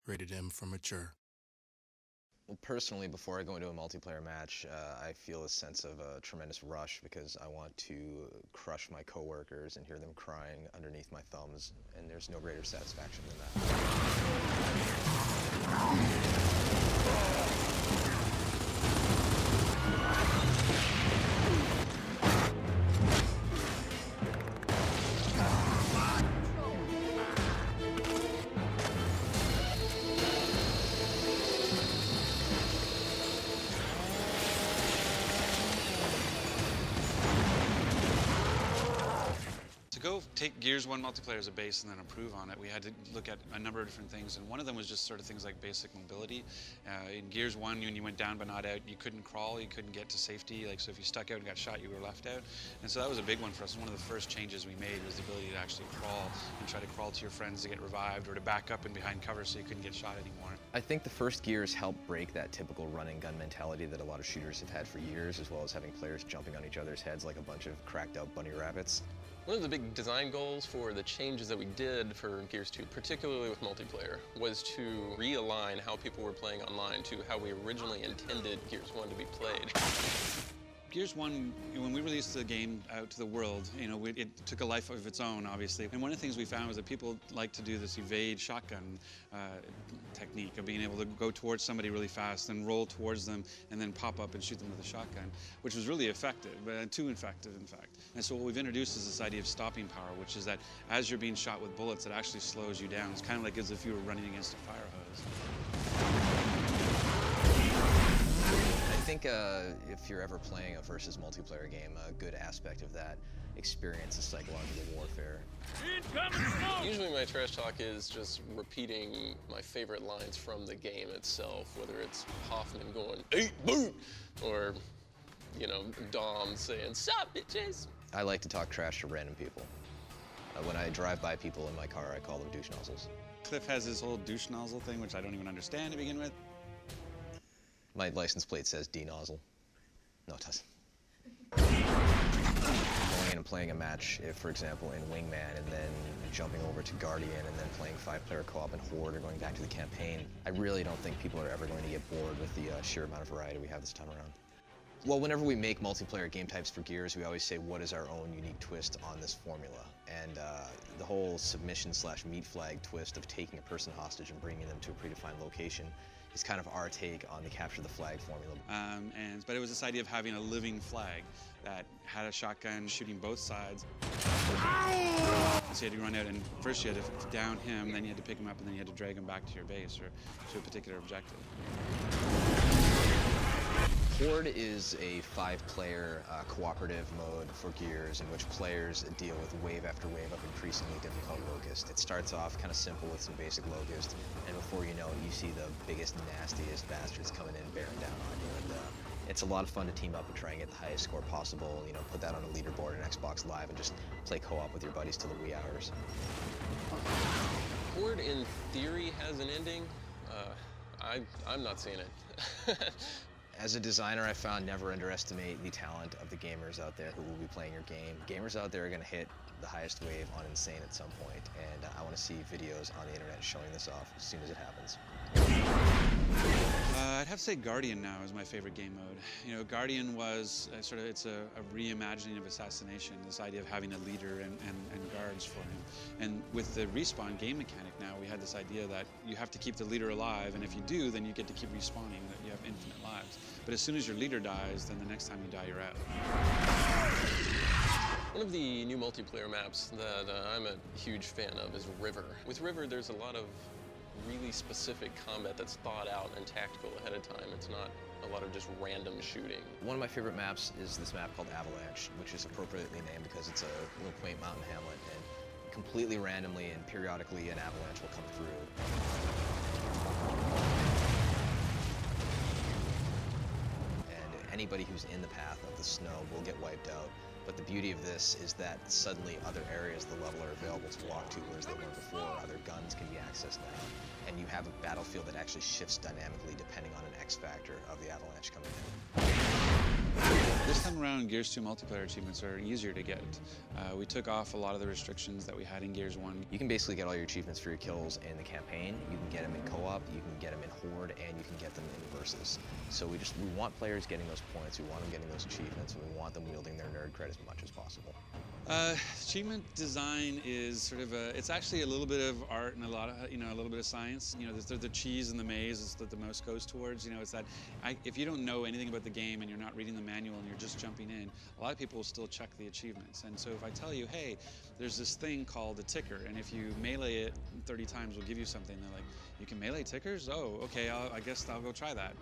rated M for mature. Well, personally, before I go into a multiplayer match, I feel a sense of a tremendous rush because I want to crush my coworkers and hear them crying underneath my thumbs, and there's no greater satisfaction than that. To go take Gears 1 multiplayer as a base and then improve on it, we had to look at a number of different things, and one of them was just sort of things like basic mobility. In Gears 1, when you went down but not out, you couldn't crawl, you couldn't get to safety, like, so if you stuck out and got shot, you were left out. And so that was a big one for us. One of the first changes we made was the ability to actually crawl and try to crawl to your friends to get revived or to back up and behind cover so you couldn't get shot anymore. I think the first Gears helped break that typical run and gun mentality that a lot of shooters have had for years, as well as having players jumping on each other's heads like a bunch of cracked out bunny rabbits. One of the big design goals for the changes that we did for Gears 2, particularly with multiplayer, was to realign how people were playing online to how we originally intended Gears 1 to be played. Gears 1, when we released the game out to the world, it took a life of its own, obviously. And one of the things we found was that people like to do this evade shotgun technique of being able to go towards somebody really fast and roll towards them and then pop up and shoot them with a shotgun, which was really effective, too effective, in fact. And so what we've introduced is this idea of stopping power, which is that as you're being shot with bullets, it actually slows you down. It's kind of like as if you were running against a fire hose. I think if you're ever playing a versus multiplayer game, a good aspect of that experience is psychological warfare. Usually my trash talk is just repeating my favorite lines from the game itself, whether it's Hoffman going, "Eat boot!" or, Dom saying, "Sup, bitches!" I like to talk trash to random people. When I drive by people in my car, I call them douche nozzles. Cliff has this whole douche nozzle thing, which I don't even understand to begin with. My license plate says D-nozzle. No, it doesn't. Going in and playing a match, if, for example, in Wingman, and then jumping over to Guardian, and then playing 5-player co-op in Horde, or going back to the campaign, I really don't think people are ever going to get bored with the sheer amount of variety we have this time around. Well, whenever we make multiplayer game types for Gears, we always say, what is our own unique twist on this formula? And the whole submission/meat flag twist of taking a person hostage and bringing them to a predefined location is kind of our take on the capture the flag formula. But it was this idea of having a living flag that had a shotgun shooting both sides. So you had to run out, and first you had to down him, then you had to pick him up, and then you had to drag him back to your base or to a particular objective. Horde is a 5-player cooperative mode for Gears in which players deal with wave after wave of increasingly difficult Locust. It starts off kind of simple with some basic Locust, and before you know it, you see the biggest, nastiest bastards coming in bearing down on you. And it's a lot of fun to team up and try and get the highest score possible, put that on a leaderboard in Xbox Live and just play co-op with your buddies till the wee hours. Horde, in theory, has an ending. I'm not seeing it. As a designer, I found never underestimate the talent of the gamers out there who will be playing your game. Gamers out there are going to hit the highest wave on Insane at some point, and I want to see videos on the internet showing this off as soon as it happens. I'd have to say Guardian now is my favorite game mode. Guardian was it's a reimagining of Assassination, this idea of having a leader and guards for him. And with the respawn game mechanic now, we had this idea that you have to keep the leader alive, and if you do, then you get to keep respawning, that you have infinite lives. But as soon as your leader dies, then the next time you die, you're out. One of the new multiplayer maps that I'm a huge fan of is River. With River, there's a lot of really specific combat that's thought out and tactical ahead of time. It's not a lot of just random shooting. One of my favorite maps is this map called Avalanche, which is appropriately named because it's a little quaint mountain hamlet, and completely randomly and periodically an avalanche will come through. And anybody who's in the path of the snow will get wiped out. But the beauty of this is that suddenly other areas of the level are available to walk to, whereas they weren't before. Other guns can be accessed now. And you have a battlefield that actually shifts dynamically depending on an X factor of the avalanche coming in. This time around, Gears 2 multiplayer achievements are easier to get. We took off a lot of the restrictions that we had in Gears 1. You can basically get all your achievements for your kills in the campaign. You can get them in co-op, you can get them in horde, and you can get them in versus. So we want players getting those points, we want them getting those achievements, and we want them wielding their nerd cred as much as possible. Achievement design is sort of it's actually a little bit of art and a lot of, a little bit of science. There's the cheese and the maze is that the most goes towards. It's that if you don't know anything about the game and you're not reading the manual and you're just jumping in, a lot of people will still check the achievements. And so if I tell you, hey, there's this thing called a ticker, and if you melee it 30 times, we'll give you something. They're like, you can melee tickers? Oh, okay, I guess I'll go try that.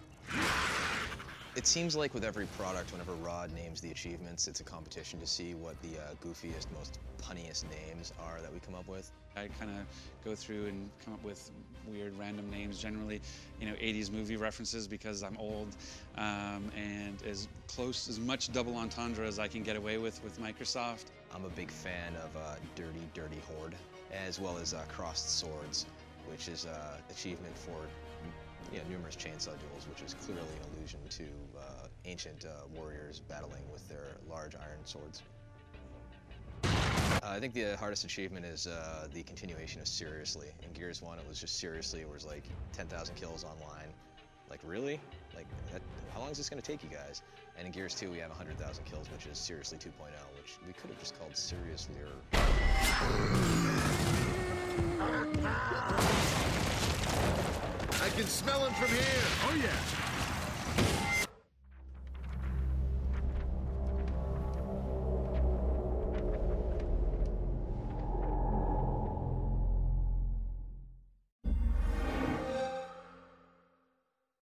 It seems like with every product, whenever Rod names the achievements, it's a competition to see what the goofiest, most punniest names are that we come up with. I kind of go through and come up with weird random names, generally, 80s movie references because I'm old, and as much double entendre as I can get away with Microsoft. I'm a big fan of Dirty, Dirty Horde, as well as Crossed Swords, which is achievement for numerous chainsaw duels, which is clearly an allusion to ancient warriors battling with their large iron swords. I think the hardest achievement is the continuation of Seriously. In Gears 1, it was just Seriously, it was like 10,000 kills online. Like, really? Like, how long is this going to take you guys? And in Gears 2, we have 100,000 kills, which is Seriously 2.0, which we could have just called Seriously or... I can smell him from here. Oh, yeah.